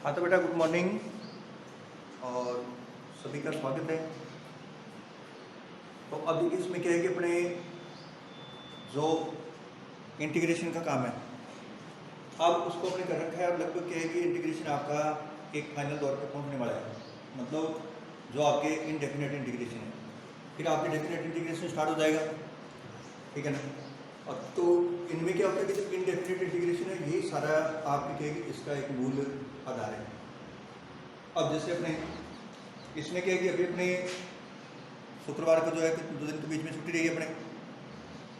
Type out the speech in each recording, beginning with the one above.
हाँ तो बेटा गुड मॉर्निंग और सभी का स्वागत है। तो अभी इसमें क्या है कि अपने जो इंटीग्रेशन का काम है अब उसको अपने कर रखा है और लगभग क्या है कि इंटीग्रेशन आपका एक फाइनल दौर पर पहुंचने वाला है। मतलब जो आपके इनडेफिनेट इंटीग्रेशन है, फिर आपके डेफिनेट इंटीग्रेशन स्टार्ट हो जाएगा, ठीक है ना। और तो इनमें क्या होता है कि जो इनडेफिनेट इंटीग्रेशन है यही सारा आपके क्या है कि इसका एक मूल आधार है। अब जैसे अपने इसमें क्या है कि अभी अपने शुक्रवार को जो है कि 2 दिन के बीच में छुट्टी रही है अपने,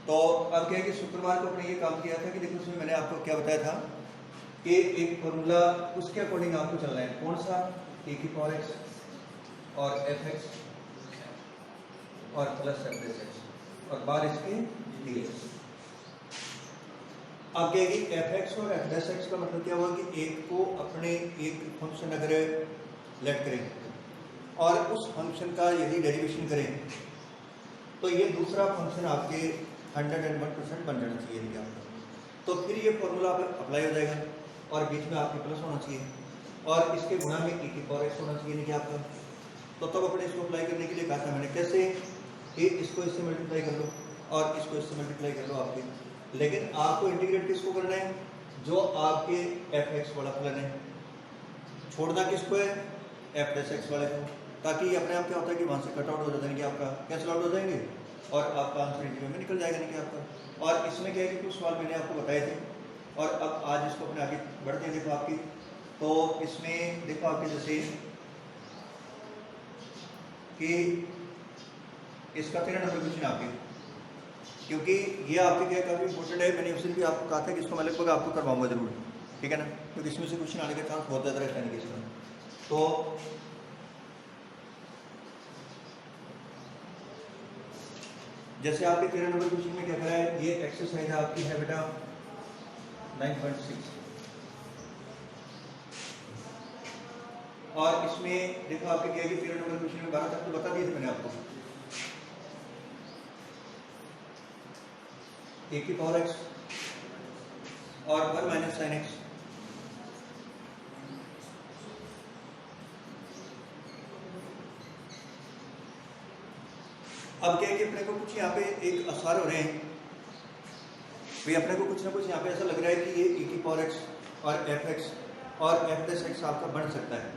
तो अब क्या है कि शुक्रवार को अपने ये काम किया था कि देखो उसमें मैंने आपको क्या बताया था कि एक फॉर्मूला उसके अकॉर्डिंग आपको चलना है। कौन सा? ए की पावर एक्स और एफ एक्स और प्लस एफ डैश एक्स और बार इसके डी एक्स। अब क्या है कि एफ एक्स और एफ डैश एक्स का मतलब क्या हुआ कि एक को अपने एक फंक्शन अगर लेट करें और उस फंक्शन का यदि डेरिवेशन करें तो ये दूसरा फंक्शन आपके 101% बन जाना चाहिए नहीं आपका, तो फिर ये फॉर्मूला अप्लाई हो जाएगा और बीच में आपके प्लस होना चाहिए और इसके गुणा में ए की पावर एक्स होना चाहिए नहीं आपका। तो तब अपने इसको अप्लाई करने के लिए कहा था मैंने कैसे कि इसको इससे मल्टीप्लाई कर लो और इसको इससे मल्टीप्लाई कर लो आपके, लेकिन आपको इंटीग्रेट किसको करना है? जो आपके एफ एक्स वाला फलन है, छोड़ना किसको है? एफ डैश एक्स वाले को, ताकि ये अपने आप क्या होता है कि वहाँ से कट आउट हो जाता है कि आपका कैंसिल आउट हो जाएंगे और आपका आंसर इंटीग्रल में निकल जाएगा नहीं कि आपका। और इसमें क्या है कि कुछ सवाल मैंने आपको बताए थे और अब आज इसको अपने आगे बढ़ते हैं। देखो आपकी तो इसमें देखो आपके जैसे कि इसका 13 नंबर क्वेश्चन आपके, क्योंकि ये आपके क्या काफ़ी इंपॉर्टेंट है। मैंने उससे भी आपको कहा था कि इसको मैं लगभग आपको करवाऊंगा जरूर, ठीक है ना, क्योंकि इसमें से क्वेश्चन आने का चांस बहुत ज़्यादा रहता है इसमें। तो जैसे आपके 13 नंबर क्वेश्चन में क्या करा है, ये एक्सरसाइज आपकी है बेटा 9.6 और इसमें देखो आपके क्या है कि 13 नंबर क्वेश्चन में 12 तक तो बता दिए थे मैंने आपको। ए की पावर एक्स और 1 माइनस साइन एक्स, अब क्या है कि अपने को कुछ यहाँ पे एक आसार हो रहे हैं भाई, अपने को कुछ ना कुछ यहाँ पे ऐसा लग रहा है कि ये ए की पावर एक्स और एफ एक्स और एफ डैश एक्स आपका बन सकता है।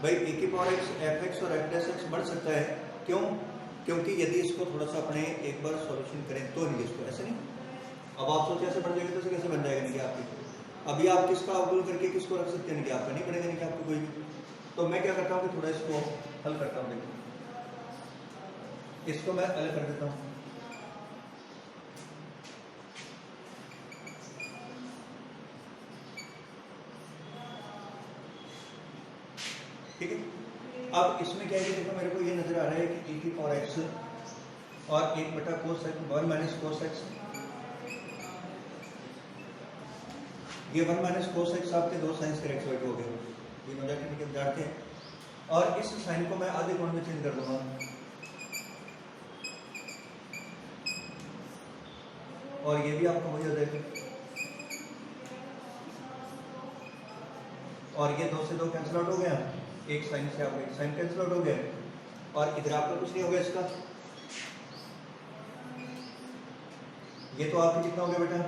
भाई ए की पावर एक्स, एफ एक्स और एफ डैश एक्स बन सकता है, क्यों? क्योंकि यदि इसको थोड़ा सा अपने एक बार सॉल्यूशन करें तो नहीं, इसको ऐसे नहीं। अब आप सोचे ऐसे बन जाएगा तो कैसे बन जाएगा नहीं कि आपकी अभी आप किसका अवगुण करके किसको रख सकते हैं कि आपका नहीं बनेगा नहीं कि आपको कोई भी। तो मैं क्या करता हूँ कि थोड़ा इसको हल करता हूँ। देखो इसको मैं हल कर देता हूँ। ठीक है, अब इसमें क्या है कि देखो मेरे को ये नजर आ रहा है कि ए की पावर एक्स और 1 बटा cos x 1 minus cos x, ये 1 माइनस कोस एक्स आपके 2 साइंस के एक्स वाई हो गए, ये मजाक के जानते हैं। और इस साइन को मैं आधे कोण में चेंज कर दूंगा और ये भी आपको वही हो जाएगा और ये 2 से 2 कैंसिल आउट हो गया, एक साइन से आपका एक साइन कैंसिल आउट हो गया और इधर आपका कुछ नहीं होगा इसका। ये तो आपका कितना हो गया बेटा?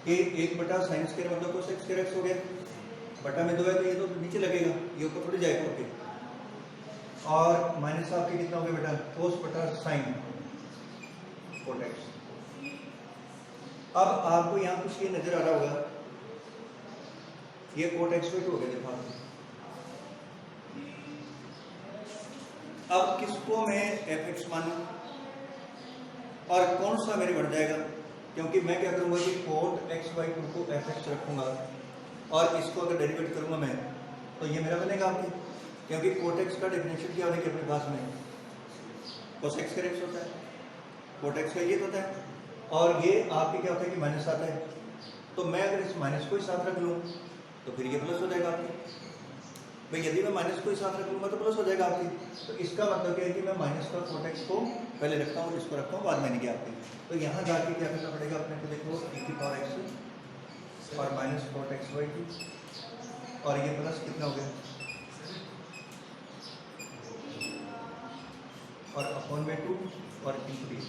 ये 1 बटा साइन स्क्वायर मतलब कोस एक्स स्क्वायर एक्स हो गया, बटा में 2 है तो ये तो नीचे लगेगा, ये ऊपर थोड़ी जाएगा ओके। और माइनस आपके कितना हो गया बेटा? कोस बटा साइन कोट एक्स। अब आपको यहाँ कुछ ये नजर आ रहा होगा, ये कोट एक्स हो गया देखो आपको। अब किसको मैं एफ एक्स मानूं और कौन सा मेरे बढ़ जाएगा? क्योंकि मैं क्या करूंगा कि कोट एक्स बाई 2 को एफ एक्स रखूंगा और इसको अगर डेरिवेट करूंगा मैं तो ये मेरा बनेगा आपके, क्योंकि कोट एक्स का डेफिनेशन क्या होने के अपने पास में कोस एक्स का एक्स होता है, कोट एक्स का ये होता है और ये आपके क्या होता है कि माइनस आता है। तो मैं अगर इस माइनस को ही साथ रख लूँ तो फिर ये प्लस हो जाएगा आपके। भाई यदि मैं माइनस को ही साथ रख लूँगा तो प्लस हो जाएगा आपकी। तो इसका मतलब क्या है कि मैं माइनस का कोट एक्स को पहले रखता हूँ, इसको रखता हूँ, बाद में नहीं किया आपके। तो यहाँ जाके क्या करना पड़ेगा अपने को, देखो e की पावर x और माइनस 4x/2 और ये प्लस कितना हो गया और अपॉन में 2 और इंटू d।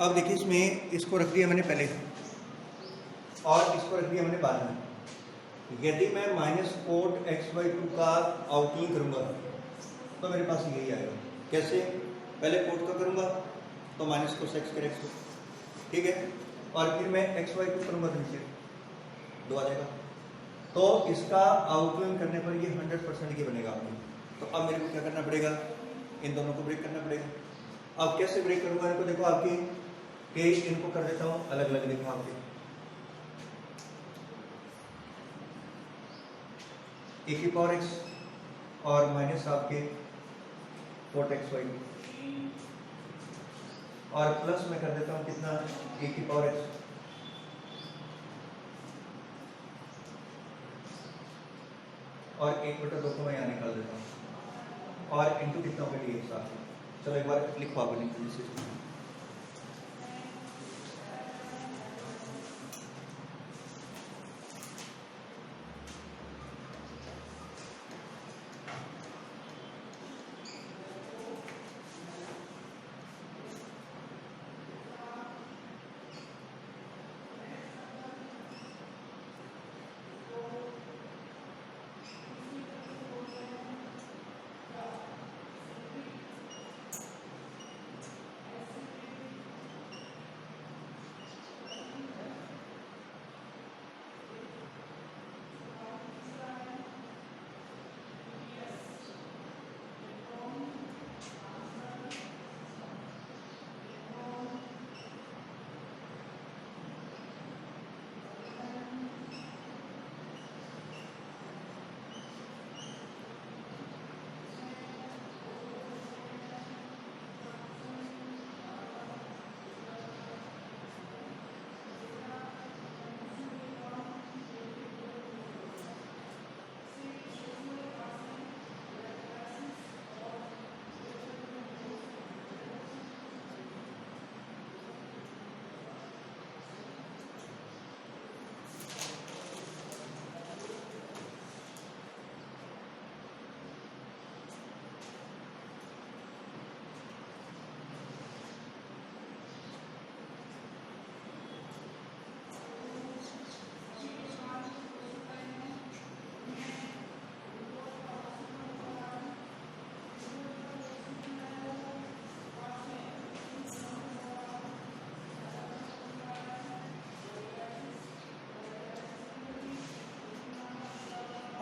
अब देखिए इसमें इसको रख दिया मैंने पहले और इसको रख दिया मैंने बाद में। यदि मैं -4x/2 का आउटलाइन करूंगा तो मेरे पास यही आएगा। कैसे? पहले कोट का करूंगा तो माइनस cos x कर x, ठीक है, और फिर मैं x/2 करूंगा तो नीचे 2 आ जाएगा। तो इसका आउटलाइन करने पर ये 100% की बनेगा आपने। तो अब मेरे को क्या करना पड़ेगा, इन दोनों को ब्रेक करना पड़ेगा। अब कैसे ब्रेक करूंगा इनको, देखो आपकी कि इनको कर देता हूं अलग अलग, देखो आपके e की पावर x और माइनस आपके 4x/2 और प्लस में कर देता हूं कितना e की पावर x और 1/2 को मैं यहाँ निकाल देता हूँ और इंटू कितना होगा डी एक्स। चलो एक बार लिखो आप नीचे।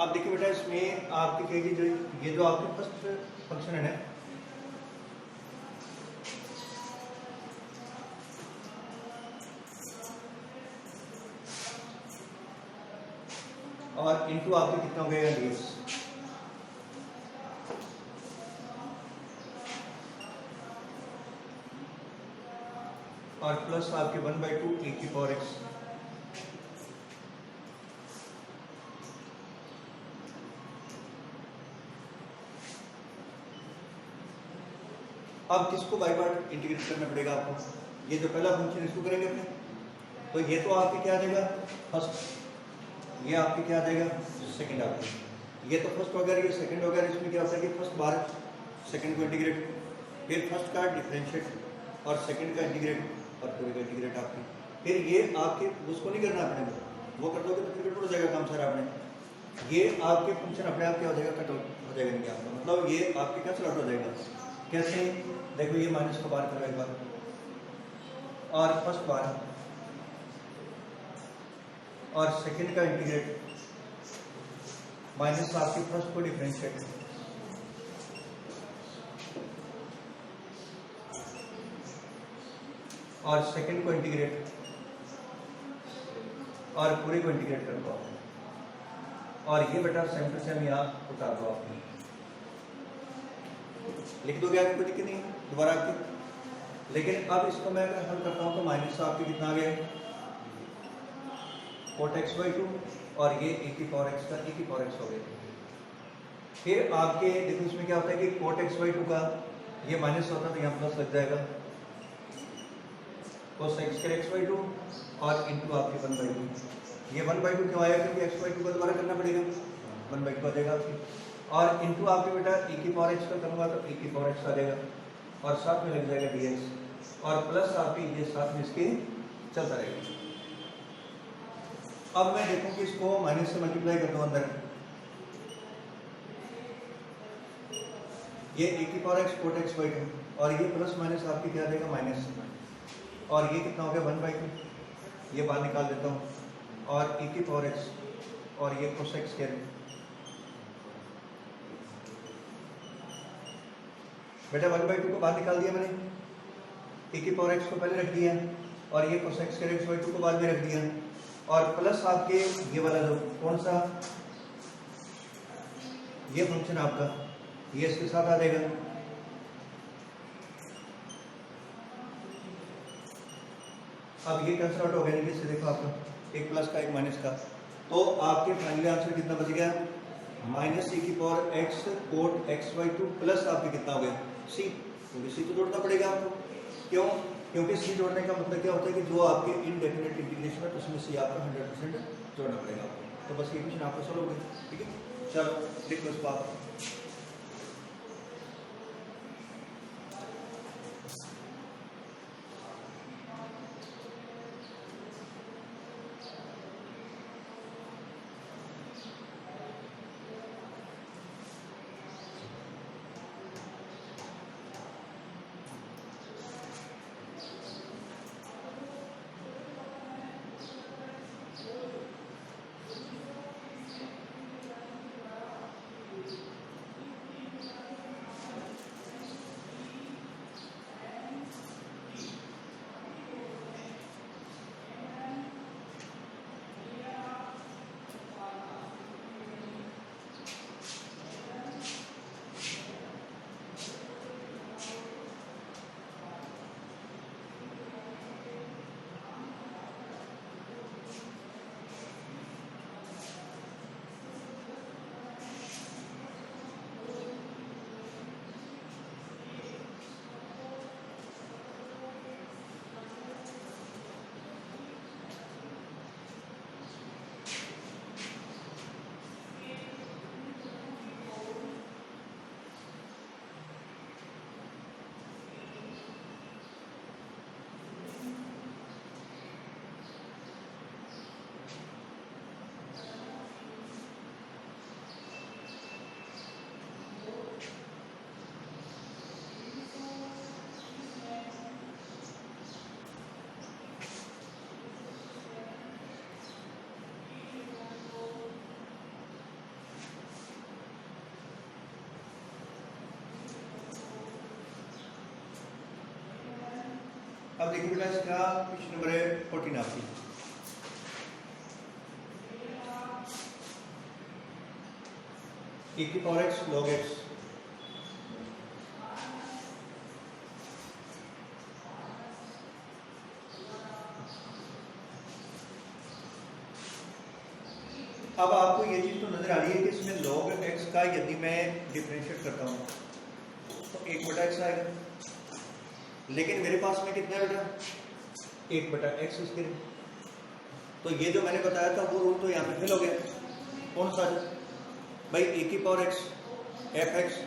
आप देखिए बेटा इसमें आपकी कहेगी जो ये जो आपके फर्स्ट फंक्शन है और इनटू आपके कितना हो गया ds और प्लस आपके 1/2 e की पावर x। अब किसको बाय पार्ट इंटीग्रेट करना पड़ेगा आपको। ये जो पहला फंक्शन इसको करेंगे अपने, तो ये तो आपके क्या आ जाएगा फर्स्ट, ये आपके क्या आ जाएगा सेकंड आपके। ये तो फर्स्ट वगैरह ये सेकंड वगैरह, इसमें क्या होता है कि फर्स्ट बार सेकंड को इंटीग्रेट, फिर फर्स्ट का डिफरेंशिएट और सेकंड का इंटीग्रेट और पूरे का इंटीग्रेट आपके। फिर ये आपके उसको नहीं करना अपने को, वो कर दोगे तो फिर कट हो जाएगा काम सारा आपने। ये आपके फंक्शन अपने आप क्या हो जाएगा कट हो जाएगा इनके आपका, मतलब ये आपके कैंसिल आउट हो जाएगा। कैसे? देखो ये माइनस को बार करो एक बार और फर्स्ट बार और सेकंड का इंटीग्रेट माइनस आपकी फर्स्ट को डिफरेंशिएट और सेकंड को इंटीग्रेट और पूरे को इंटीग्रेट कर दो और ये बेटा सेम टू सेम यहाँ उतार दो आप लिख दोगे आगे, कोई दिक्कत नहीं है दोबारा आपके। लेकिन अब इसको मैं अगर हल करता हूँ तो माइनस आपके कितना आ गया cot x/2 और ये e की पावर x का e की पावर x हो गया। फिर आपके देखो इसमें क्या होता है कि cot x/2 का ये माइनस होता है तो यहाँ प्लस लग जाएगा cos x/2 और इंटू आपके 1/2। ये 1/2 क्यों आया क्योंकि x/2 का दोबारा करना पड़ेगा 1/2 आ जाएगा आपकी और इंटू आपके बेटा e की पावर x का करूँगा तो e की पावर x आ जाएगा और साथ में लग जाएगा dx और प्लस आपकी ये साथ में इसके चलता रहेगा। अब मैं देखूं कि इसको माइनस से मल्टीप्लाई कर दूं अंदर ये e की पावर x cot x/2 और ये प्लस माइनस आपकी क्या देगा माइनस और ये कितना हो गया 1/2 ये बाहर निकाल देता हूँ और e की पावर x और ये cos x क्या है बेटा 1/2 को बाहर निकाल दिया मैंने e की पावर x को पहले रख दिया और ये cos x/2 को बाद में रख दिया और प्लस आपके ये वाला जो कौन सा ये फंक्शन आपका ये इसके साथ आ जाएगा अब ये कैंसिल आउट हो गया नीचे से देखो आपका एक प्लस का एक माइनस का तो आपके फाइनली आंसर कितना बच गया माइनस e की power x cot x/2 plus आपके कितना हो गया c क्योंकि c तो जोड़ना पड़ेगा आपको क्यों क्योंकि c जोड़ने का मतलब क्या होता है कि जो आपके इनडेफिनेट इंटीग्रेशन है तो उसमें c आपका 100% जोड़ना पड़ेगा आपको। तो बस ये क्वेश्चन आपको सॉल्व हो गया ठीक है चलो लिखो इस बात अब देखिए बेटा इसका क्वेश्चन नंबर 14 आपकी e की पावर x log x अब आपको ये चीज तो नजर आ रही है कि इसमें log x का यदि मैं डिफरेंशिएट करता हूँ तो 1/x आएगा लेकिन मेरे पास में कितना है बेटा 1/x इसके तो ये जो मैंने बताया था वो रूल तो यहाँ पे फेल हो गया कौन सा भाई e की power x fx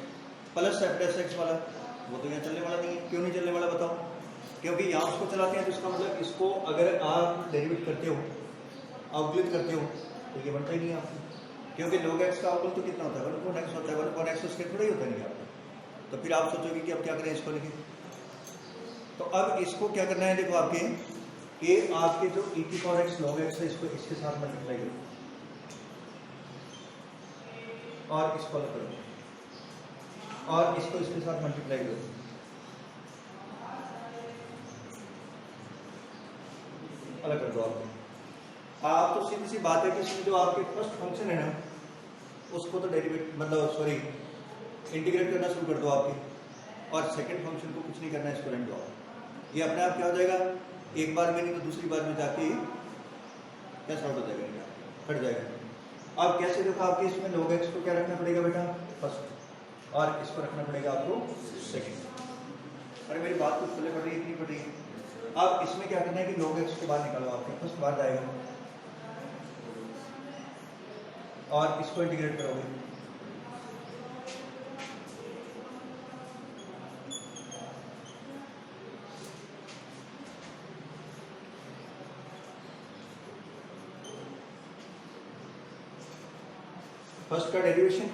plus f' वाला वो तो यहाँ चलने वाला नहीं है। क्यों नहीं चलने वाला बताओ क्योंकि यहाँ उसको चलाते हैं तो इसका मतलब इसको अगर आप डेरिवेट करते हो अवकलित करते हो तो ये बनता ही नहीं है आपको क्योंकि log x का अवकल तो कितना होता है 1/x होता है 1/x उसके थोड़ा ही होता नहीं आपको तो फिर आप सोचोगे कि अब क्या करें इसको लिखे तो अब इसको क्या करना है देखो आपके कि आपके जो e की पावर x log x है इसको इसके साथ मल्टीप्लाई करो और इसको अलग करो और इसको इसके साथ मल्टीप्लाई करो अलग कर दो आप तो सीधी सी बात है कि इसमें जो आपके फर्स्ट फंक्शन है ना उसको तो डेरिवेट मतलब सॉरी इंटीग्रेट करना शुरू कर दो आपके, और सेकंड फंक्शन को कुछ नहीं करना है, इसको रहने दो। ये अपने आप क्या हो जाएगा, एक बार में नहीं तो दूसरी बार में जाके कैसा हो जाएगा, हट जाएगा। अब कैसे देखो आपके इसमें log x को क्या रखना पड़ेगा बेटा फर्स्ट, और इसको रखना पड़ेगा आपको सेकंड। अरे मेरी बात कुछ पहले पड़ रही है नहीं पड़ रही है। अब इसमें क्या करना है कि log x को बाहर निकालो, आपके फर्स्ट बाहर जाएगा और इसको इंटीग्रेट करोगे। फर्स्ट का डेरिवेशन,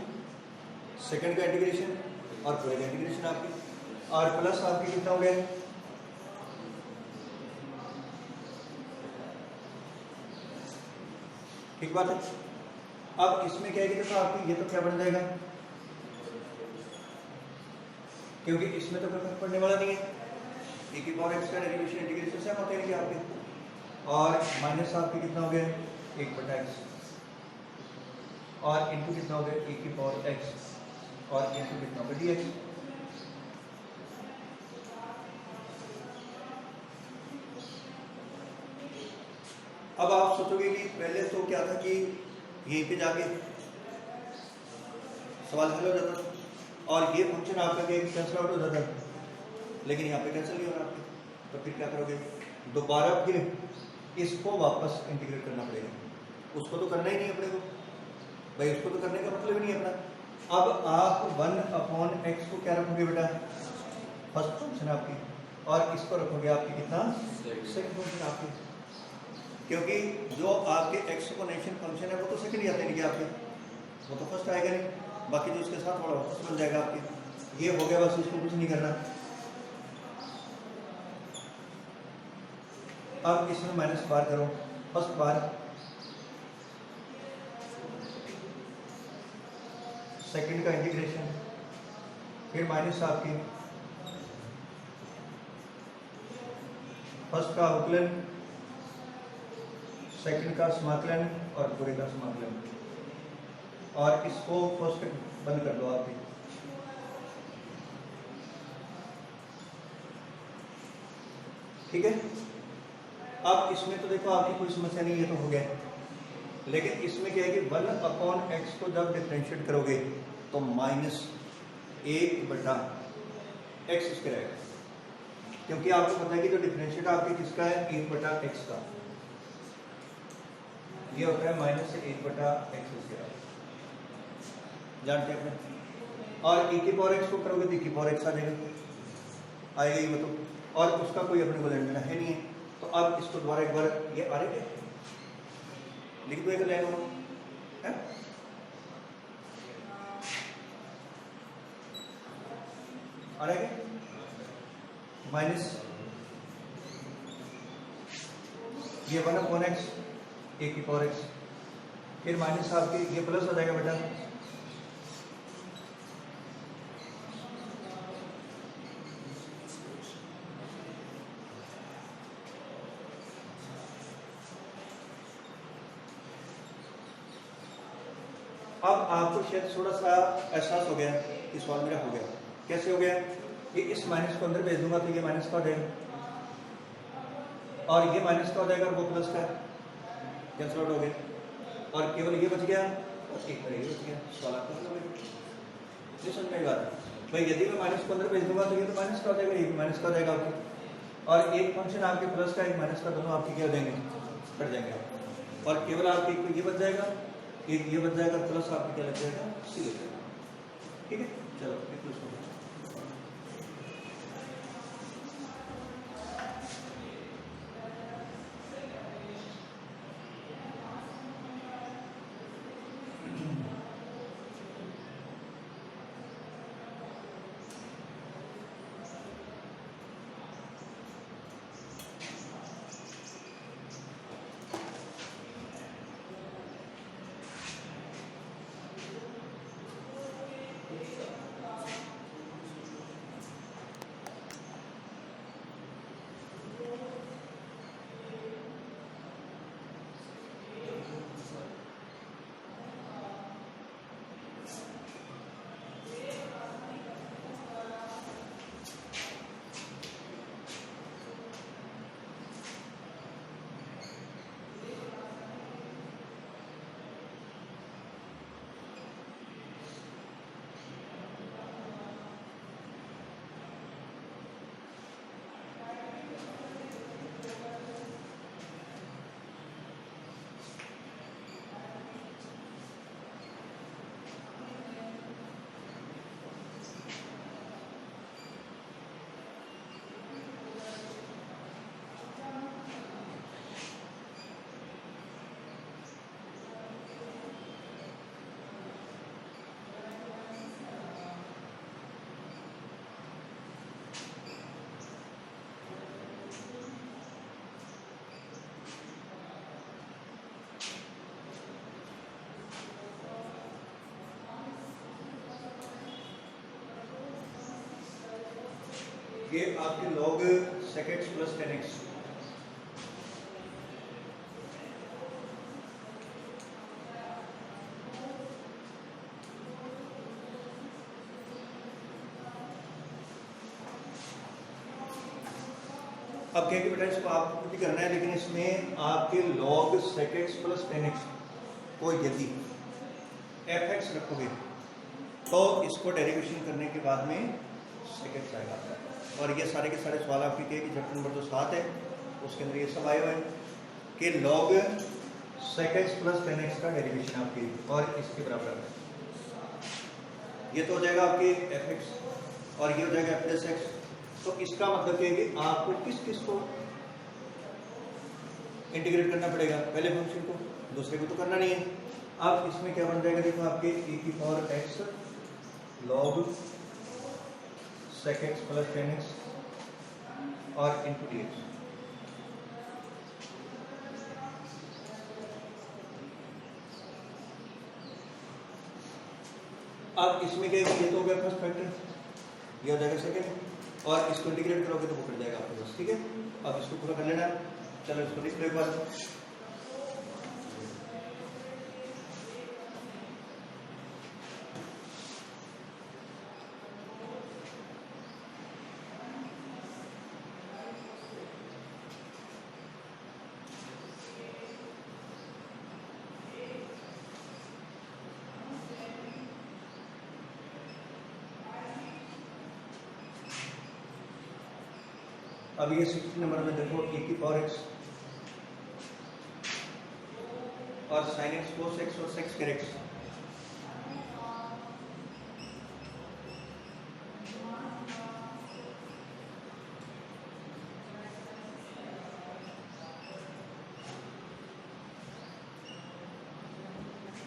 सेकंड का इंटीग्रेशन और पूरे का इंटीग्रेशन आपकी, और प्लस आपके कितना हो गया, ठीक बात है। अब इसमें क्या है तो आपकी ये तो क्या बन जाएगा, क्योंकि इसमें तो कोई फर्क पड़ने वाला नहीं है, e की पावर x का डेरिवेशन इंटीग्रेशन से होते हैं आपके, और माइनस आपके कितना हो गया 1/x और इनटू कितना हो गया e की पावर x और इनटू कितना हो गया dx। अब आप सोचोगे कि पहले तो क्या था कि यहीं पे जाके सवाल हल हो जाता और ये फंक्शन आपका कैंसिल आउट हो जाता, लेकिन यहाँ पे कैंसिल नहीं हो रहा आपके, तो फिर क्या करोगे, दोबारा फिर इसको वापस इंटीग्रेट करना पड़ेगा। उसको तो करना ही नहीं अपने को भाई, उसको तो करने का मतलब ही नहीं अपना। अब आप 1/x को क्या रखोगे बेटा, फर्स्ट फंक्शन आपकी, और इसको रखोगे आपकी कितना, सेकंड फंक्शन आपकी, क्योंकि जो आपके एक्सपोनेंशियल फंक्शन है वो तो सेकंड ही आते नहीं आपके, वो तो फर्स्ट आएगा नहीं, बाकी जो इसके साथ वाला फर्स्ट बन जाएगा आपके। ये हो गया बस, इसको कुछ नहीं करना। अब इसमें माइनस बार करो, फर्स्ट बार, सेकंड का इंटीग्रेशन, फिर माइनस आपकी फर्स्ट का अवकलन, सेकंड का समाकलन और पूरे का समाकलन, और इसको फर्स्ट बंद कर दो आपकी। ठीक है, अब इसमें तो देखो आपकी कोई समस्या नहीं है, तो हो गया, लेकिन इसमें क्या है कि 1/x को जब डिफरेंशिएट करोगे तो -1/x इसके रहेगा, क्योंकि आपको पता है कि जो डिफरेंशिएट आपके किसका है 1/x का, ये होता है -1/x इसके, जानते हैं अपने। और e की पावर x को करोगे तो e की पावर x आ जाएगा, आएगा ये मतलब, और उसका कोई अपने को लेना है नहीं है। तो अब इसको दोबारा एक बार ये आ रहे हैं लिख दो, एक लाइन है आ रहा है माइनस ये 1/x ए की पावर x, फिर माइनस आपके ये प्लस हो जाएगा बेटा, अब आपको शायद थोड़ा सा एहसास हो गया कि सवाल मेरा हो गया। कैसे हो गया, ये इस माइनस को अंदर भेज दूंगा तो ये माइनस का हो जाएगा, और ये माइनस का हो जाएगा और वो प्लस का कैंसिल आउट हो गया, और केवल ये बच गया और एक ये बच गया। सवाल आपका हल हो गया, ये समझ में बात भाई, यदि मैं माइनस को अंदर भेज दूंगा तो ये तो माइनस का हो जाएगा, ये माइनस का हो जाएगा आपके, और एक फंक्शन आपके प्लस का एक माइनस का, दोनों आपके क्या हो जाएंगे, कट जाएंगे, और केवल आपके ये बच जाएगा, एक ये बच जाएगा, प्लस आपको क्या लग जाएगा, सी लग जाएगा। ठीक है, चलो एक उसको ये आपके log sec x plus ten x. अब क्या कि बेटा इसको आपको भी करना है, लेकिन इसमें आपके log sec x plus ten x को यदि एफ एक्स रखोगे तो इसको डेरिवेशन करने के बाद में sec x आएगा। और ये सारे के सारे सवाल आपके के कि चैप्टर नंबर जो 7 है उसके अंदर ये सब आए हुए हैं कि log sec x plus ten x का डेरिवेशन आपकी और इसके बराबर है। ये तो हो जाएगा आपके एफ एक्स और ये हो जाएगा एफ प्लस एक्स। तो इसका मतलब क्या है कि आपको किस किस को इंटीग्रेट करना पड़ेगा, पहले फंक्शन को, दूसरे को तो करना नहीं है। अब इसमें क्या बन जाएगा, देखो आपके e की power x log sec x plus ten x और इंटू डी एक्स। अब इसमें क्या है, ये तो हो गया फर्स्ट फैक्टर, ये हो जाएगा सेकेंड, और इसको इंटीग्रेट करोगे तो वो कर जाएगा आपके पास। ठीक है, अब इसको पूरा कर लेना है। चलो इसको लिख लो एक बार। अब ये 60 नंबर में देखो e की पावर x और sin x cos x और sec x।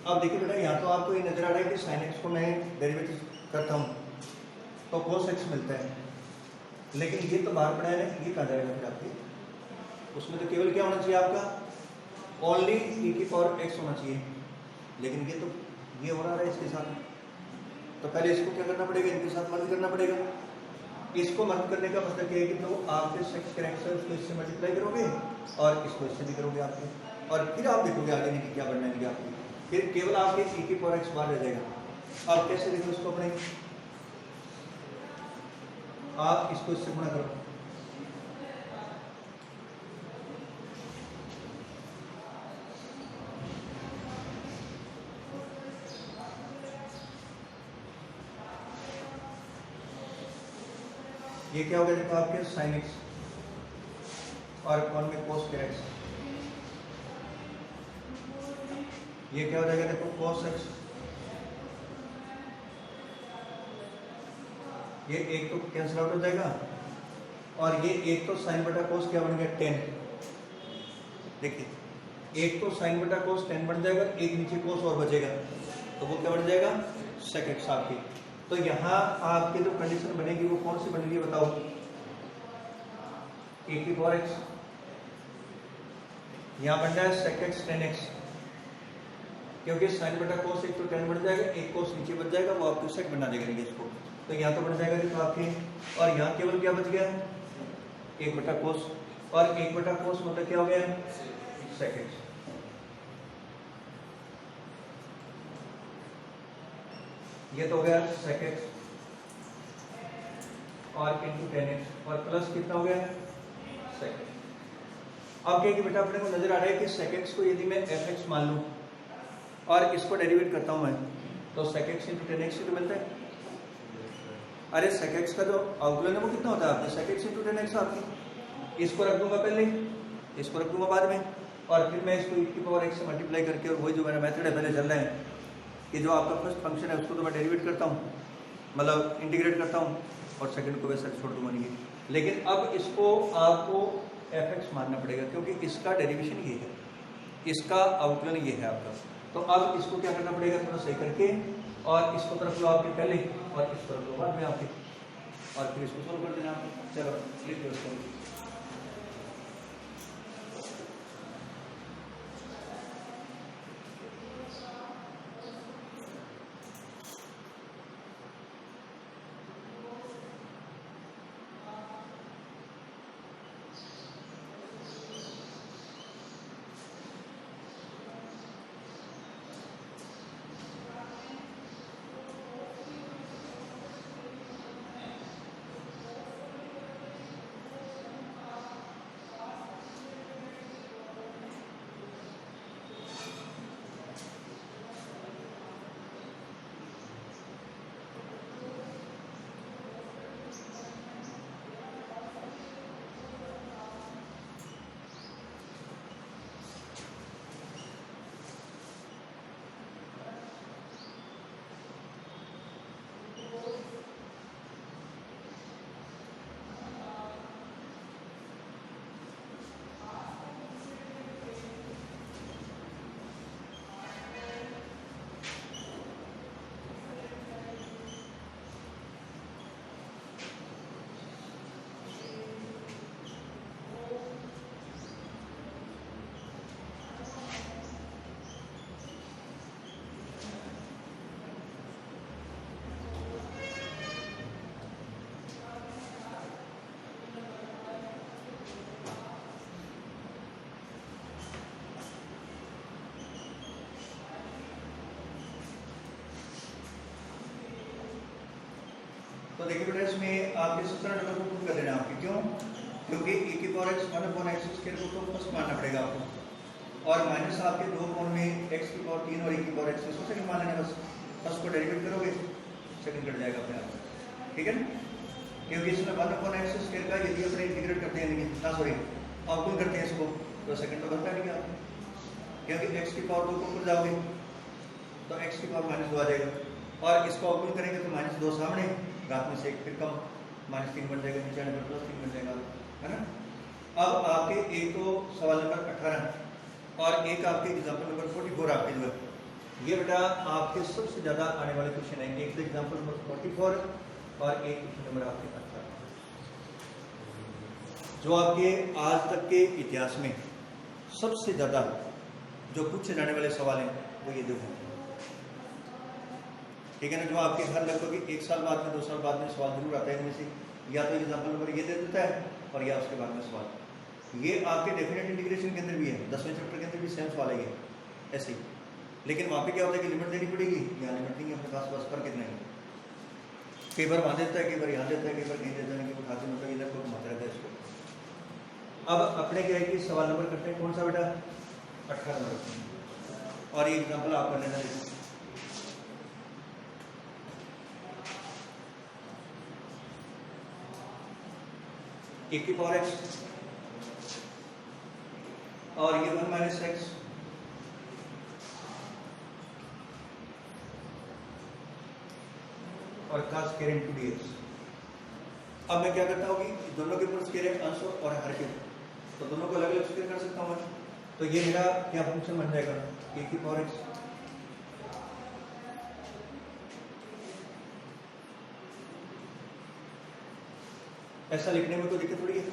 अब देखिए बेटा, यहाँ तो आपको ये नजर आ रहा है कि sin x को मैं डेरिवेटिव करता हूँ तो cos x मिलता है, लेकिन ये तो बाहर पड़ा है, ये कहाँ जाएगा फिर आपके, उसमें तो केवल क्या होना चाहिए आपका, ओनली e की पावर x होना चाहिए, लेकिन ये तो ये हो रहा है इसके साथ। तो पहले इसको क्या करना पड़ेगा, इनके साथ मर्ज करना पड़ेगा। इसको मर्ज करने का मतलब क्या है कि तो आपके सेक्स करेक्ट है उसको इससे मल्टीप्लाई करोगे और इसको इससे भी करोगे आपके, और फिर आप देखोगे आगे नहीं क्या बनना है आपकी, फिर केवल आपके e की पावर x बाहर रह जाएगा। अब कैसे देखो इसको अपने, आप इसको इससे गुणा करो, ये क्या हो गया देखो आपके sin x और कौन में cos x, ये क्या हो जाएगा देखो cos x, ये एक तो कैंसिल आउट हो जाएगा और ये एक तो साइन बटा कोस क्या बन गया 10। देखिए एक तो साइन बटा कोस 10 बन जाएगा, एक नीचे कोस और बचेगा तो वो क्या बन जाएगा sec x आपकी। तो यहाँ आपकी जो कंडीशन बनेगी वो कौन सी बनेगी बताओ, e की पावर x, यहाँ बन जाए sec x 10x, क्योंकि साइन बटा कोस एक तो 10 बन जाएगा, एक कोस नीचे बच जाएगा, वो आपको सेक बना देगा इसको। तो यहाँ तो बन जाएगा देखो आपके, और यहाँ केवल क्या बच गया, एक बटा कोस, और एक बटा कोस मतलब क्या हो गया sec x। ये तो हो गया sec x और इंटू 10x और प्लस कितना हो गया sec x। अब क्या कि बेटा अपने को नजर आ रहा है कि sec x को यदि मैं fx मान लूं और इसको डेरिवेट करता हूं मैं, तो sec x इंटू 10x ही तो मिलता है। अरे sec x का जो आउटलाइन है वो कितना होता है आपका, sec x इंटू 10x आपकी, इसको रख दूंगा पहले, इसको रख दूंगा बाद में, और फिर मैं इसको e की पावर x से मल्टीप्लाई करके, और वही जो मेरा मेथड है पहले चल रहा है कि जो आपका फर्स्ट फंक्शन है उसको तो मैं डेरिवेट करता हूँ, मतलब इंटीग्रेट करता हूँ, और सेकंड को वैसे छोड़ दूंगा नहीं। लेकिन अब इसको आपको fx मानना पड़ेगा क्योंकि इसका डेरिवेशन ये है, इसका आउटलाइन ये है आपका। तो अब इसको क्या करना पड़ेगा, थोड़ा सही करके, और इसको तरफ लो आपके पहले और इस तरफ लो बाद में आपके, और फिर इसको सोल्व कर देना आपको। चलो लिख लो इसको। तो देखिए बेटा इसमें आपके 17 नंबर को पुट कर देना आपके, क्यों? क्योंकि e की पावर x 1/x स्क्वायर को तो फर्स्ट मानना पड़ेगा आपको, और माइनस आपके दो कोण में x की पावर 3 और e की पावर x इसको सेकंड मान लेना बस। फर्स्ट को डेरिवेट करोगे सेकंड कट जाएगा अपने आप, ठीक है ना? क्योंकि इसमें 1/x स्क्वायर का यदि अपने इंटीग्रेट करते हैं ना सॉरी अवकुल करते हैं इसको तो सेकंड तो बनता नहीं क्या, क्योंकि x की पावर 2 को ऊपर जाओगे तो x की पावर -2 आ जाएगा, और इसको अवकुल करेंगे तो -2 सामने, घात में से एक फिर कम, -3 बन जाएगा, नीचे आने पर +3 बन जाएगा, है ना? अब आपके एक तो सवाल नंबर 18 और एक आपके एग्जाम्पल नंबर 44 आपके जो है ये बेटा आपके सबसे ज़्यादा आने वाले क्वेश्चन हैं। एक तो एग्जाम्पल नंबर 44 और एक क्वेश्चन नंबर आपके 18, जो आपके आज तक के इतिहास में सबसे ज़्यादा जो पूछे जाने वाले सवाल हैं वो ये देखो, ठीक है ना? जो आपके हर लगभग 1 साल बाद में 2 साल बाद में सवाल जरूर आता है इनमें से, या तो एग्जाम्पल नंबर ये दे देता है और या उसके बाद में सवाल। ये आपके डेफिनेट इंटीग्रेशन के अंदर भी है, 10वें चैप्टर के अंदर भी सेम सवाल है ऐसे ही, लेकिन वहाँ पे क्या होता है कि लिमिट देनी पड़ेगी, यहाँ लिमिट नहीं है अपने पास, बस फर्क कितना है, कई बार वहाँ देता है, कई बार यहाँ देता है, कई बार कहीं देता है, कि उठा के मतलब इधर को घुमाता रहता है इसको। अब अपने क्या है कि सवाल नंबर करते हैं कौन सा बेटा 18 नंबर, और ये एग्जाम्पल आप कर लेना। एक की पावर x और ये 1 - x और का स्क्वायर इनटू dx। अब मैं क्या करता हूँ कि दोनों के ऊपर स्क्वायर है अंश और हर के, तो दोनों को अलग अलग स्क्वायर कर सकता हूँ। तो ये मेरा क्या फंक्शन बन जाएगा, a की पावर x ऐसा लिखने में कोई दिक्कत थोड़ी है।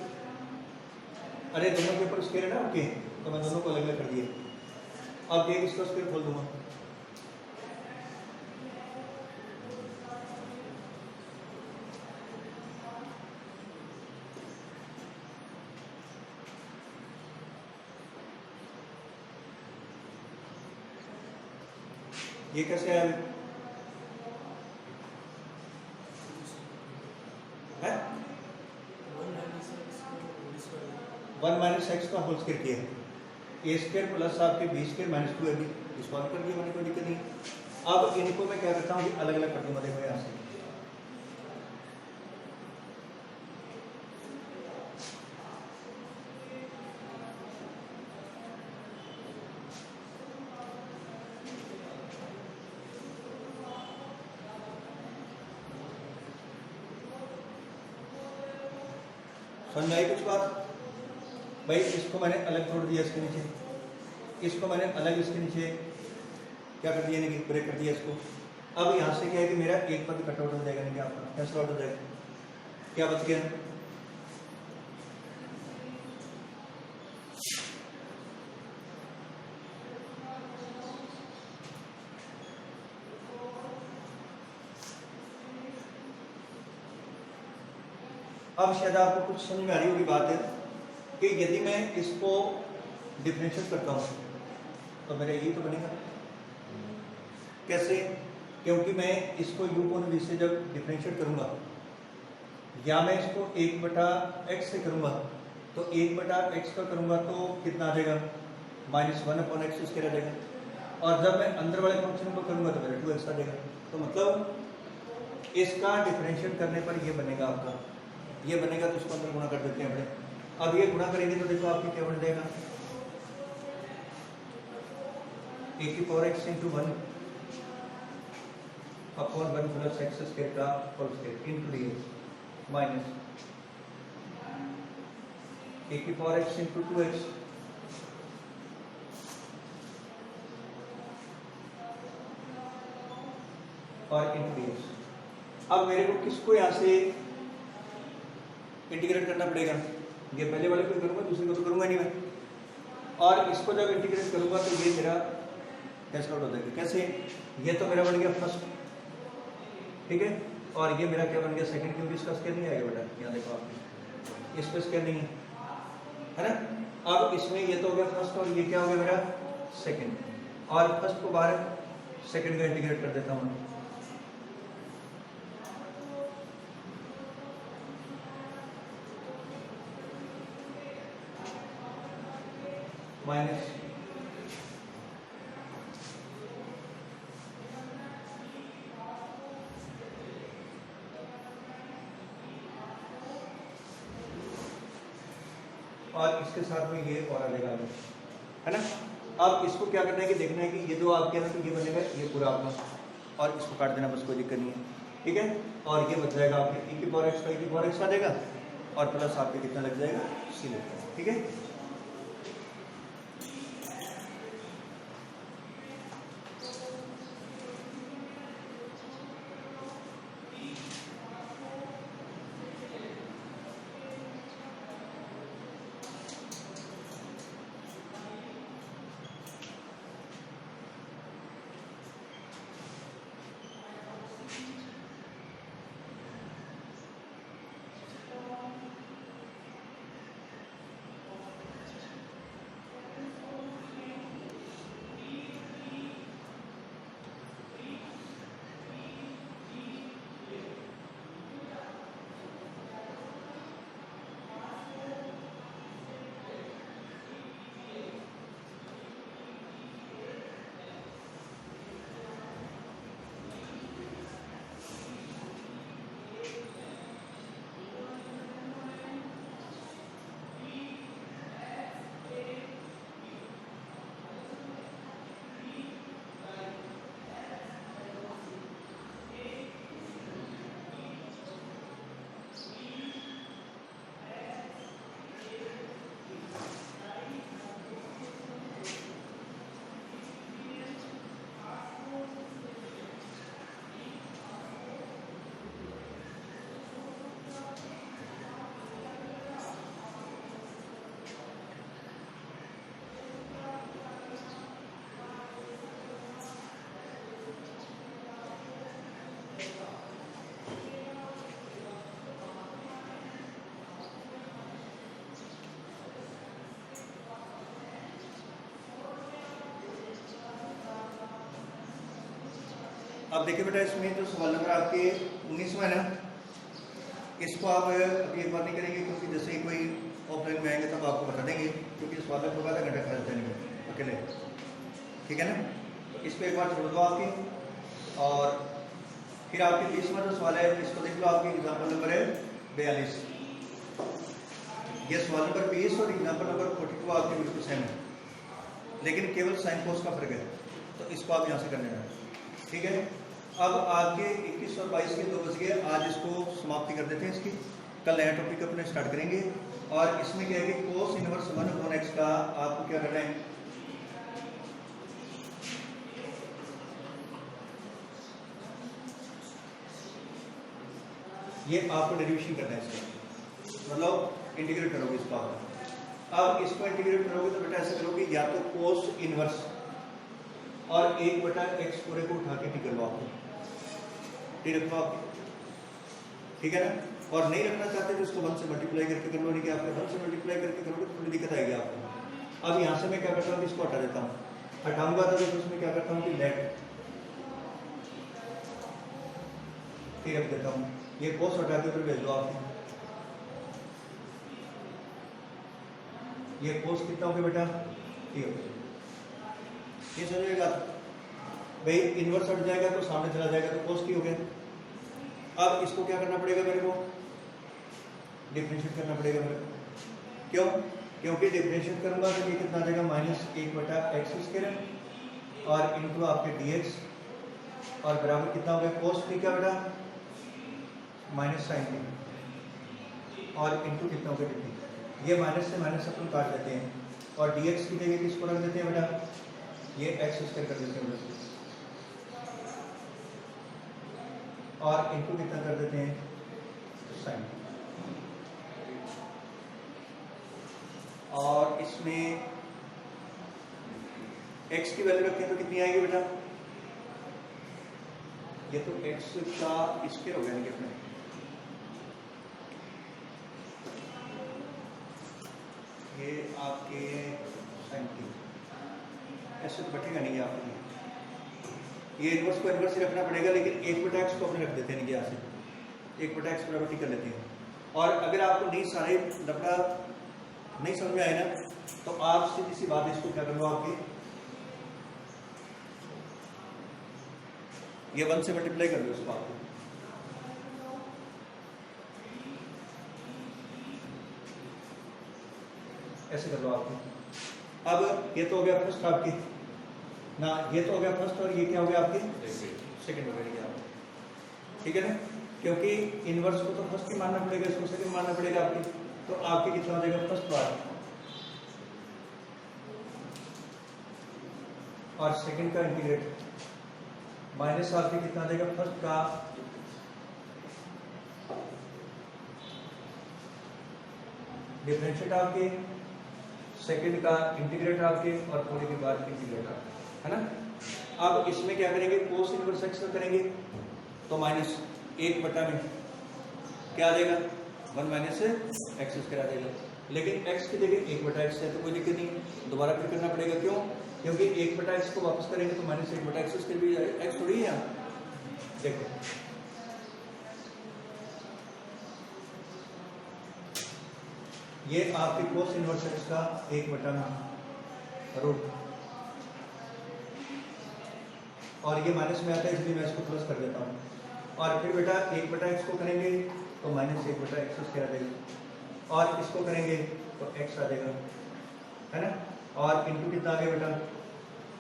अरे दोनों के ऊपर स्क्वायर है ना ओके, तो मैं दोनों को अलग अलग कर दिया। अब एक इसका स्क्वायर खोल दूंगा, ये कैसे आया है? 1 - x का होल स्क्वायर किया है, ए स्क्वायर प्लस आपके बी स्क्वायर -2 है, इसको अलग कर दिया, मैंने कोई दिक्कत नहीं। अब इनको मैं क्या करता हूँ कि अलग अलग कर दूंगा, देखो यहाँ से समझ आई कुछ बात भाई? इसको मैंने अलग छोड़ दिया इसके नीचे, इसको मैंने अलग इसके नीचे क्या कर दिया, नहीं ब्रेक कर दिया इसको। अब यहाँ से क्या है कि मेरा एक पद कट आउट हो जाएगा, नहीं क्या कैंसिल आउट हो जाएगा, क्या बच गया? अब शायद आपको कुछ समझ में आ रही होगी बात है कि यदि मैं इसको डिफरेंशिएट करता हूँ तो मेरा ये तो बनेगा कैसे? क्योंकि मैं इसको u को v से जब डिफरेंशिएट करूंगा या मैं इसको 1/x से करूंगा तो 1/x का करूंगा तो कितना आ जाएगा, -1/x स्क्वायर आ जाएगा, और जब मैं अंदर वाले फंक्शन को करूंगा तो मेरा 2x आ जाएगा। तो मतलब इसका डिफरेंशिएट करने पर ये बनेगा आपका, ये बनेगा तो इसको अंदर गुणा कर देते हैं अपने। अब ये गुणा करेंगे तो देखो आपके क्या बन जाएगा, a की power x into 1 upon 1 plus x square का whole square into dx minus a की पावर x इंटू 2x और इंटू dx। अब मेरे को किसको यहाँ से इंटीग्रेट करना पड़ेगा, ये पहले वाले को करूंगा, दूसरे को तो करूंगा नहीं मैं, और इसको जब इंटीग्रेट करूंगा तो ये मेरा कैंसिल आउट हो जाएगा। कैसे? ये तो मेरा बन गया फर्स्ट, ठीक है, और ये मेरा क्या बन गया सेकंड, क्योंकि इसका स्क्वायर नहीं आएगा बेटा, यहाँ देखो आप, इस पे स्क्वायर नहीं है ना। अब इसमें ये तो हो गया फर्स्ट और ये क्या हो गया मेरा सेकंड, और फर्स्ट को बाहर सेकंड का इंटीग्रेट कर देता हूँ। माइनस और इसके साथ में ये और आ जाएगा, है ना। अब इसको क्या करना है कि देखना है कि ये जो आपके यहाँ तो ये बनेगा ये पूरा अपना, और इसको काट देना, बस कोई दिक्कत नहीं है, ठीक है। और ये बच जाएगा आपके e की पावर x का e की पावर x आ जाएगा, और प्लस आपके कितना लग जाएगा c लग जाएगा, ठीक है। अब देखिए बेटा, इसमें जो सवाल नंबर आपके 19वां है ना, इसको आप अभी एक बार नहीं करेंगे, क्योंकि जैसे ही कोई ऑफलाइन में आएंगे तब आपको बता देंगे, क्योंकि सवाल लगभग आधा घंटा खा जाता है अकेले, ठीक है ना। तो इस पर एक बार छोड़ दो आपकी, और फिर आपके 20वां जो सवाल है इसको देख लो, आपकी एग्जाम्पल नंबर है 42। ये सवाल नंबर 20 और एग्जाम्पल नंबर 42 आपके बिल्कुल सेम है, लेकिन केवल साइन कोस का फर्क है, तो इसको आप यहाँ से कर लेना, ठीक है। अब आपके 21 और 22 के 2 बज गए, आज इसको समाप्ति कर देते हैं इसकी, कल नया टॉपिक अपने स्टार्ट करेंगे। और इसमें क्या है कि कोस इनवर्स 1/x का आपको क्या करना है, ये आपको डेरिवेशन करना है इसका, मतलब इंटीग्रेट करोगे इसको आप। अब इसको इंटीग्रेट करोगे तो बेटा ऐसा करोगे, या तो कोस इनवर्स और 1/x पूरे को उठा के टिक लो आपको, टी रखो आप, ठीक है ना। और नहीं रखना चाहते तो इसको 1 से मल्टीप्लाई करके कर लो, नहीं कि आपको 1 से मल्टीप्लाई करके करोगे तो थोड़ी दिक्कत आएगी आपको। अब यहाँ से मैं क्या करता हूँ, इसको हटा देता हूँ, हटाऊंगा तो इसमें क्या करता हूँ कि लेट टी रख देता हूँ, ये कोस हटा के फिर भेज दो आप, ये कोस कितना हो गया बेटा, टी हो गया। ये समझेगा भाई, इनवर्स हट जाएगा तो सामने चला जाएगा तो कोस टी हो गया। अब इसको क्या करना पड़ेगा मेरे को, डिफरेंशिएट करना पड़ेगा मेरे को, क्यों, क्योंकि डिफरेंशिएट करूंगा तो ये कितना आ जाएगा -1/x² और इनटू आपके dx, और बराबर कितना हो गया कोस टी का बेटा -sin टी, और इनटू कितना हो गया dt। ये माइनस से माइनस अपन काट देते हैं, और dx की जगह किसको रख देते हैं बेटा, ये x² कर देते हैं, और इनटू कितना कर देते हैं साइन। और इसमें x की वैल्यू रखें तो कितनी आएगी बेटा, ये तो x का स्क्वायर हो गया नहीं कितने, ये आपके साइन टी, ऐसे तो बैठेगा नहीं आपको, ये इनवर्स को इनवर्स ही रखना पड़ेगा, लेकिन 1/x को अपने रख देते हैं यहाँ से, 1/x बराबर टी कर लेते हैं। और अगर आपको नहीं सारे लफड़ा नहीं समझ में आए ना, तो आप सीधी सी बात इसको क्या कर लो, आपकी ये 1 से मल्टीप्लाई कर लो इस बात को, ऐसे कर लो आपकी। अब ये तो हो गया फर्स्ट आपकी ना, ये तो हो गया फर्स्ट, और ये क्या हो गया आपकी सेकंड हो गया आपकी, ठीक है ना, क्योंकि इनवर्स को तो फर्स्ट ही मानना पड़ेगा, इसको सेकंड मानना पड़ेगा आपकी। तो आपके कितना हो जाएगा फर्स्ट बार, और सेकंड का इंटीग्रेट माइनस आपके कितना देगा फर्स्ट का डिफरेंशिएट आपके, सेकंड का इंटीग्रेट आपके, और पूरे के बाद इंटीग्रेट आपके, है ना। अब इसमें क्या करेंगे, कोस इनवर्स एक्स का करेंगे, तो माइनस 1 में क्या आ जाएगा 1 माइनस एक्स स्क्वायर आ जाएगा। लेकिन x की जगह 1/x है तो कोई दिक्कत नहीं, दोबारा फिर करना पड़ेगा, क्यों, क्योंकि 1/x को वापस करेंगे तो माइनस 1/x स्क्वायर भी x थोड़ी है। देखो ये आपके कोस इनवर्स एक्स का 1/√, और ये माइनस में आता है इसलिए मैं इसको प्लस कर देता हूँ। और फिर बेटा 1/x को करेंगे तो माइनस 1/x स्क्वायर आ जाएगा, और इसको करेंगे तो x आ जाएगा, है ना, और इनटू कितना आ गया बेटा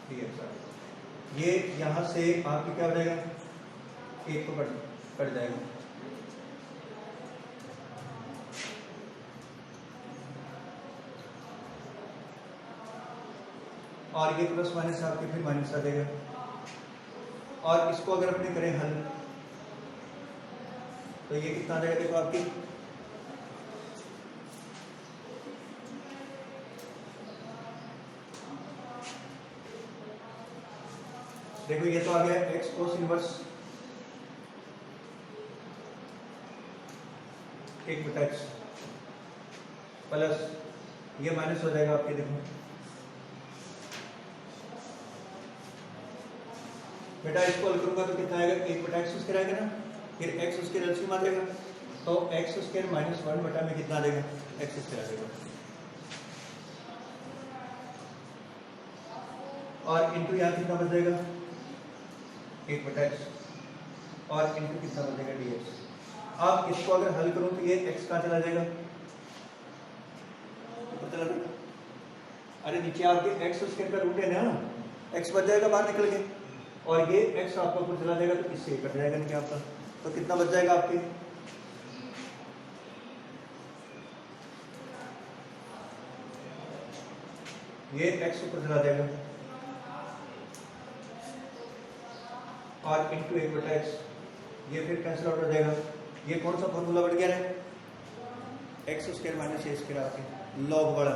3x आ गया। ये यहाँ से आपकी क्या हो जाएगा, 1 तो कट जाएगा, और ये प्लस माइनस आपके फिर माइनस आ जाएगा। और इसको अगर अपने करें हल तो ये कितना आ जाएगा, देखो आपकी देखो ये तो आ गया x cos inverse 1/x plus ये माइनस हो जाएगा आपके, देखो बेटा इसको हल करूंगा तो कितना आएगा 1/x स्क्वायर आएगा ना, फिर x स्क्वायर एलसीएम आ जाएगा, तो x स्क्वायर माइनस 1 में कितना आ जाएगा x स्क्वायर आ जाएगा, और इनटू यहाँ कितना बच जाएगा 1/x, और इनटू कितना बच जाएगा dx। अब इसको अगर हल करूं तो ये x कहाँ चला जाएगा, ऊपर चला जाएगा, अरे नीचे आपके x स्क्वायर का रूट है ना, x बच जाएगा बाहर निकल के, और ये x आपका ऊपर चला जाएगा तो इससे कट जाएगा नहीं आपका, तो कितना बच जाएगा आपके, ये x ऊपर चला जाएगा, और इंटू 1/x, ये फिर कैंसिल आउट हो जाएगा। ये कौन सा फॉर्मूला बढ़ गया है, एक्स स्क्वायर माइनस ए स्क्वायर आपके लॉग बड़ा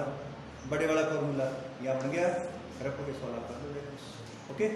बड़े वाला फॉर्मूला यहाँ बन गया, रखो के सवाल आपका, ओके।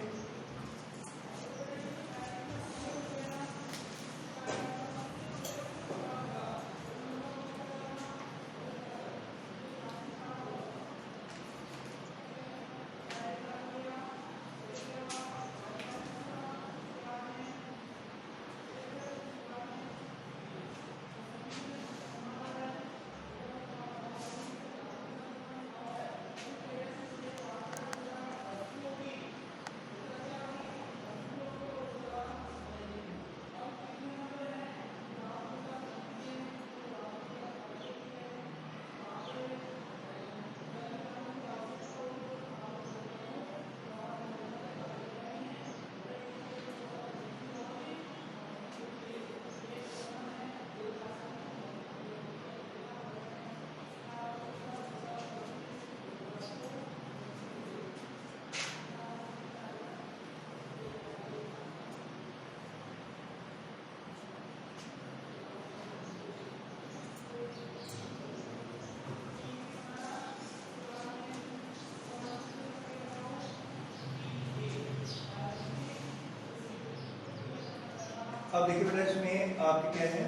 अब देखिए बेटा इसमें आपके क्या है,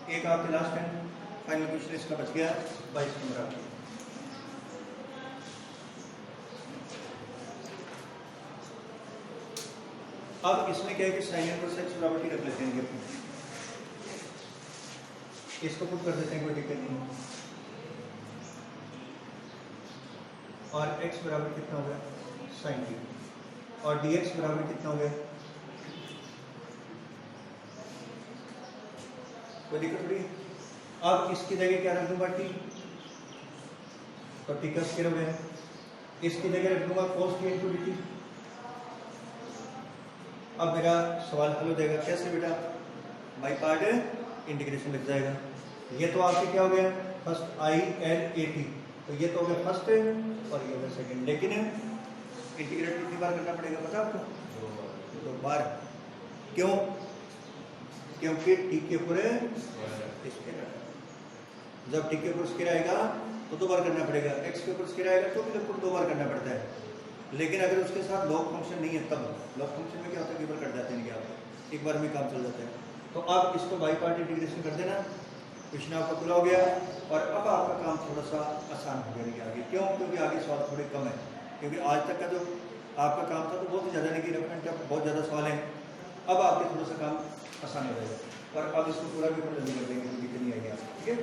एक आपके लास्ट टाइम फाइनल क्वेश्चन इसका बच गया 22 नंबर आपके। अब इसमें क्या है कि साइन इनवर्स एक्स बराबर रख लेते हैं, अपने इसको पुट कर देते हैं, कोई दिक्कत नहीं। और x बराबर कितना हो गया sin t, और dx बराबर कितना हो गया, कोई दिक्कत थोड़ी। अब इसकी जगह क्या रख दूंगा t, तो t का स्क्वायर हो गया। इसकी जगह रख दूंगा cos t इंटू dt। अब मेरा सवाल हल हो जाएगा, कैसे बेटा, बाई पार्ट इंटीग्रेशन लग जाएगा। ये तो आपके क्या हो गया first I L A T, तो ये तो हो गया फर्स्ट और ये हो गया सेकेंड, लेकिन इंटीग्रेट कितनी बार करना पड़ेगा पता आपको, 2 बार। क्यों, क्योंकि टी के ऊपर स्क्वायर, जब टी के ऊपर स्क्वायर आएगा तो 2 बार करना पड़ेगा, एक्स के ऊपर स्क्वायर आएगा तो भी लगभग 2 बार करना पड़ता है। लेकिन अगर उसके साथ लॉग फंक्शन नहीं है तब लॉग फंक्शन में क्या होता है, केवल कट जाते हैं, क्या होता है एक बार में काम चल जाता है। तो आप इसको बाई पार्ट इंटीग्रेशन कर देना, क्वेश्चन आपका पूरा हो गया और अब आपका काम थोड़ा सा आसान हो गया आगे। क्यों, क्योंकि आगे सवाल थोड़े कम है, क्योंकि आज तक का जो आपका काम था तो बहुत ज़्यादा नहीं कि रेफरेंट का बहुत ज़्यादा सवाल है। अब आपके थोड़ा सा काम आसान हो जाएगा और अब इसको पूरा भी जल्दी कर देंगे, क्योंकि नहीं आएगी आप, ठीक है।